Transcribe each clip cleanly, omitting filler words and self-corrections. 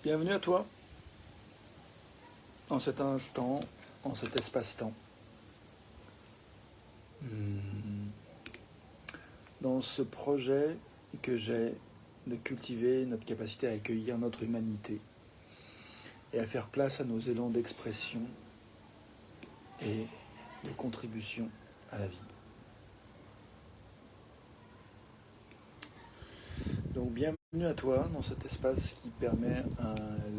Bienvenue à toi, en cet instant, en cet espace-temps. Dans ce projet que j'ai de cultiver notre capacité à accueillir notre humanité et à faire place à nos élans d'expression et de contribution à la vie. Donc bienvenue à toi dans cet espace qui permet un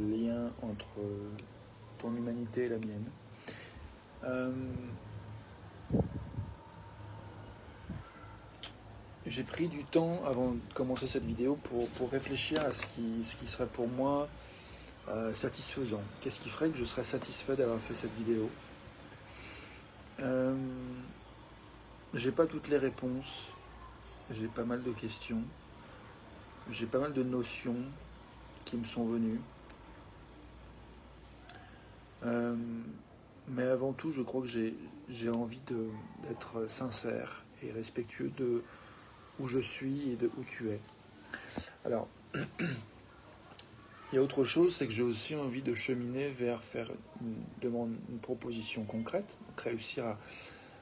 lien entre ton humanité et la mienne. J'ai pris du temps avant de commencer cette vidéo pour réfléchir à ce qui serait pour moi satisfaisant. Qu'est-ce qui ferait que je serais satisfait d'avoir fait cette vidéo? J'ai pas toutes les réponses, j'ai pas mal de questions, j'ai pas mal de notions qui me sont venues. Mais avant tout, je crois que j'ai envie d'être sincère et respectueux de où je suis et de où tu es. Alors, il y a autre chose, c'est que j'ai aussi envie de cheminer vers faire une proposition concrète, donc réussir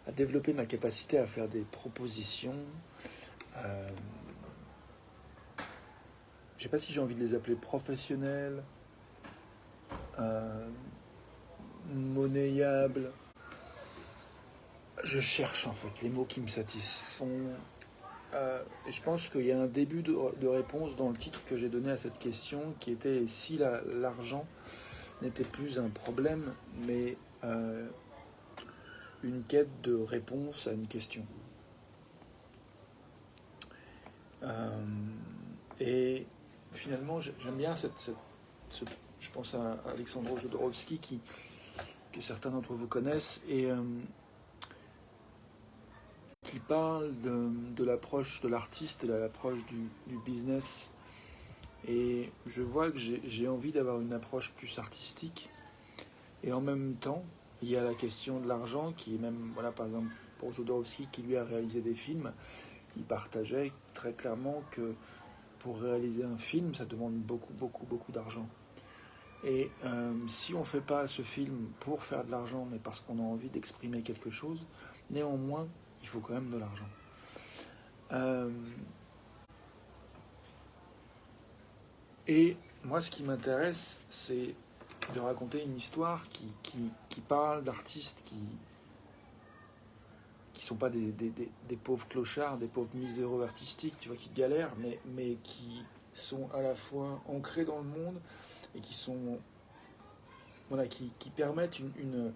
à développer ma capacité à faire des propositions. Je ne sais pas si j'ai envie de les appeler professionnelles, monnayables. Je cherche en fait les mots qui me satisfont. Et je pense qu'il y a un début de réponse dans le titre que j'ai donné à cette question qui était si l'argent n'était plus un problème, mais une quête de réponse à une question. Et finalement, j'aime bien je pense à Alexandre Jodorowsky, que certains d'entre vous connaissent, et qui parle de l'approche de l'artiste et de l'approche du business. Et je vois que j'ai envie d'avoir une approche plus artistique. Et en même temps, il y a la question de l'argent qui est même, voilà, par exemple, pour Jodorowsky qui lui a réalisé des films, il partageait très clairement que pour réaliser un film, ça demande beaucoup d'argent. Et si on ne fait pas ce film pour faire de l'argent, mais parce qu'on a envie d'exprimer quelque chose, néanmoins, il faut quand même de l'argent. Et moi, ce qui m'intéresse, c'est de raconter une histoire qui parle d'artistes qui sont pas des pauvres clochards, des pauvres miséreux artistiques, tu vois, qui galèrent, mais qui sont à la fois ancrés dans le monde et qui sont, voilà, qui permettent une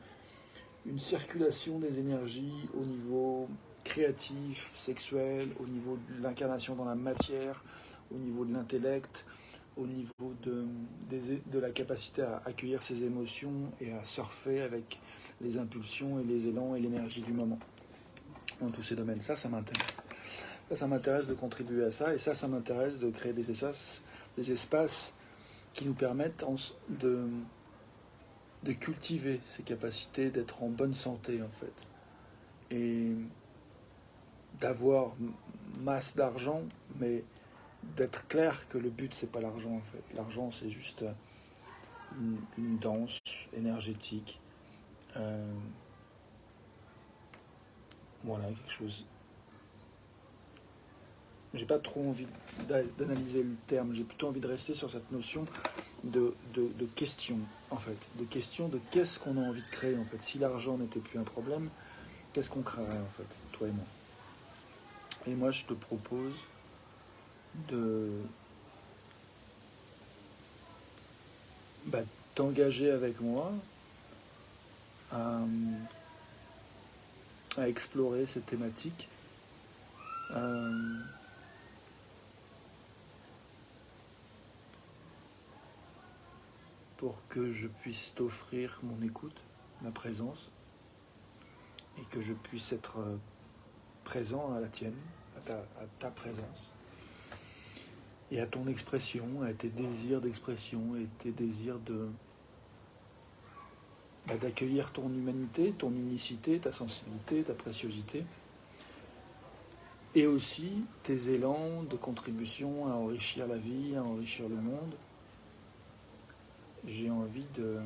circulation des énergies au niveau créatif, sexuel, au niveau de l'incarnation dans la matière, au niveau de l'intellect, au niveau de la capacité à accueillir ses émotions et à surfer avec les impulsions et les élans et l'énergie du moment. Dans tous ces domaines, ça m'intéresse. Ça m'intéresse de contribuer à ça, et ça m'intéresse de créer des espaces qui nous permettent de cultiver ces capacités, d'être en bonne santé en fait, et d'avoir masse d'argent, mais d'être clair que le but c'est pas l'argent en fait. L'argent c'est juste une danse énergétique, voilà, quelque chose. J'ai pas trop envie d'analyser le terme, j'ai plutôt envie de rester sur cette notion de question en fait, de question de qu'est-ce qu'on a envie de créer en fait. Si l'argent n'était plus un problème, qu'est-ce qu'on créerait en fait, toi et moi. Et moi je te propose de t'engager avec moi à explorer ces thématiques, pour que je puisse t'offrir mon écoute, ma présence, et que je puisse être présent à la tienne, à ta présence, et à ton expression, à tes désirs d'expression et tes désirs d'accueillir ton humanité, ton unicité, ta sensibilité, ta préciosité, et aussi tes élans de contribution à enrichir la vie, à enrichir le monde, j'ai envie de...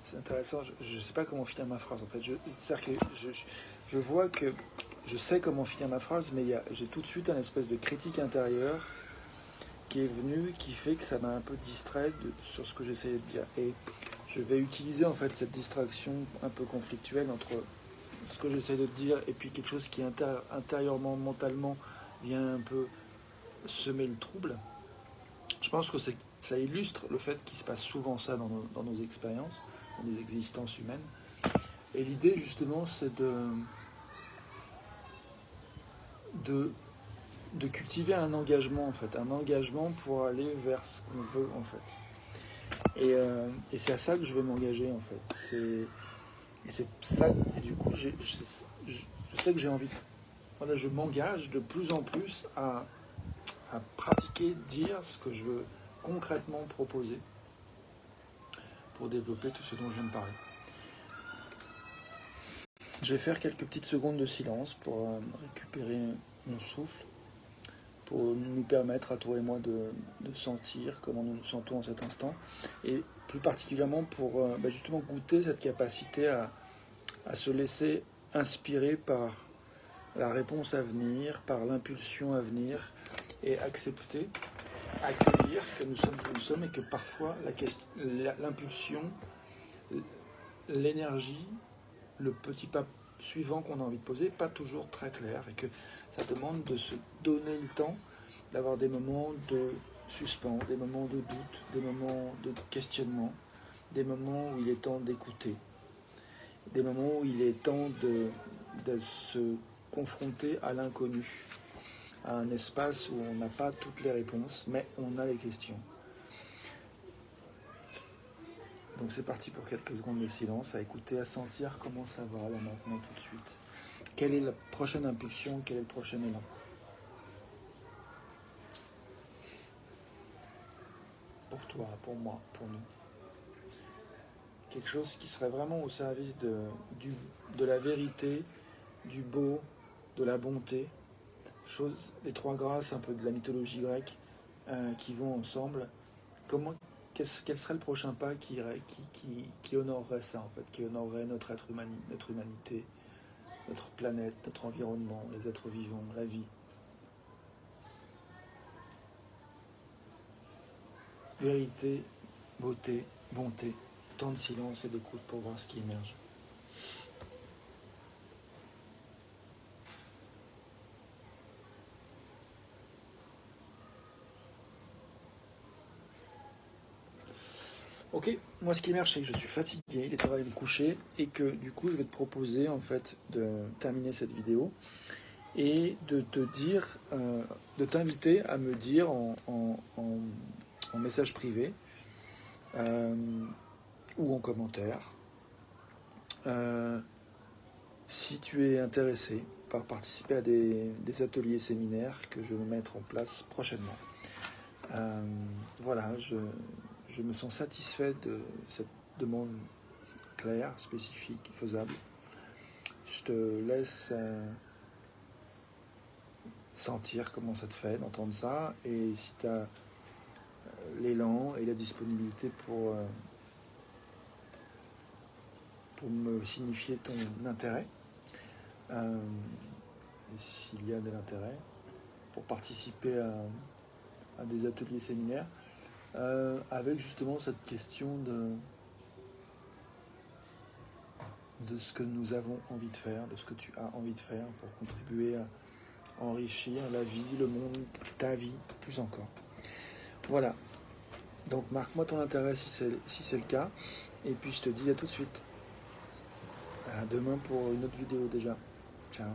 C'est intéressant, je ne sais pas comment finir ma phrase en fait. C'est-à-dire que je vois que je sais comment finir ma phrase, mais j'ai tout de suite un espèce de critique intérieure qui est venue, qui fait que ça m'a un peu distrait sur ce que j'essayais de dire. Et je vais utiliser en fait cette distraction un peu conflictuelle entre ce que j'essaie de dire et puis quelque chose qui intérieurement, mentalement vient un peu semer le trouble. Je pense que ça illustre le fait qu'il se passe souvent ça dans nos expériences, dans les existences humaines. Et l'idée justement c'est de cultiver un engagement en fait, un engagement pour aller vers ce qu'on veut en fait. Et c'est à ça que je vais m'engager en fait. Et c'est ça, et du coup je sais que j'ai envie, voilà, je m'engage de plus en plus à pratiquer, dire ce que je veux concrètement proposer pour développer tout ce dont je viens de parler. Je vais faire quelques petites secondes de silence pour récupérer mon souffle, pour nous permettre à toi et moi de sentir comment nous nous sentons en cet instant, et plus particulièrement pour justement goûter cette capacité à se laisser inspirer par la réponse à venir, par l'impulsion à venir, et accepter, accueillir que nous sommes qui nous sommes, et que parfois l'impulsion, l'énergie, le petit pas suivant qu'on a envie de poser n'est pas toujours très clair, et que ça demande de se donner le temps d'avoir des moments de suspens, des moments de doute, des moments de questionnement, des moments où il est temps d'écouter, des moments où il est temps de se confronter à l'inconnu, à un espace où on n'a pas toutes les réponses, mais on a les questions. Donc c'est parti pour quelques secondes de silence, à écouter, à sentir comment ça va là maintenant tout de suite. Quelle est la prochaine impulsion, quel est le prochain élan? Pour toi, pour moi, pour nous. Quelque chose qui serait vraiment au service de la vérité, du beau, de la bonté. Les trois grâces un peu de la mythologie grecque qui vont ensemble. Quel serait le prochain pas qui honorerait ça en fait, qui honorerait notre humanité, notre planète, notre environnement, les êtres vivants, la vie. Vérité, beauté, bonté, temps de silence et d'écoute pour voir ce qui émerge. Ok, moi ce qui émerge c'est que je suis fatigué, il est temps d'aller me coucher, et que du coup je vais te proposer en fait de terminer cette vidéo et de te dire, de t'inviter à me dire en message privé ou en commentaire si tu es intéressé par participer à des ateliers séminaires que je vais mettre en place prochainement. Voilà, je me sens satisfait de cette demande claire, spécifique, faisable. Je te laisse sentir comment ça te fait d'entendre ça, et si tu as l'élan et la disponibilité pour me signifier ton intérêt, s'il y a de l'intérêt, pour participer à des ateliers séminaires, avec justement cette question de ce que nous avons envie de faire, de ce que tu as envie de faire pour contribuer à enrichir la vie, le monde, ta vie, plus encore. Voilà. Donc marque-moi ton intérêt si c'est le cas. Et puis je te dis à tout de suite. À demain pour une autre vidéo déjà. Ciao.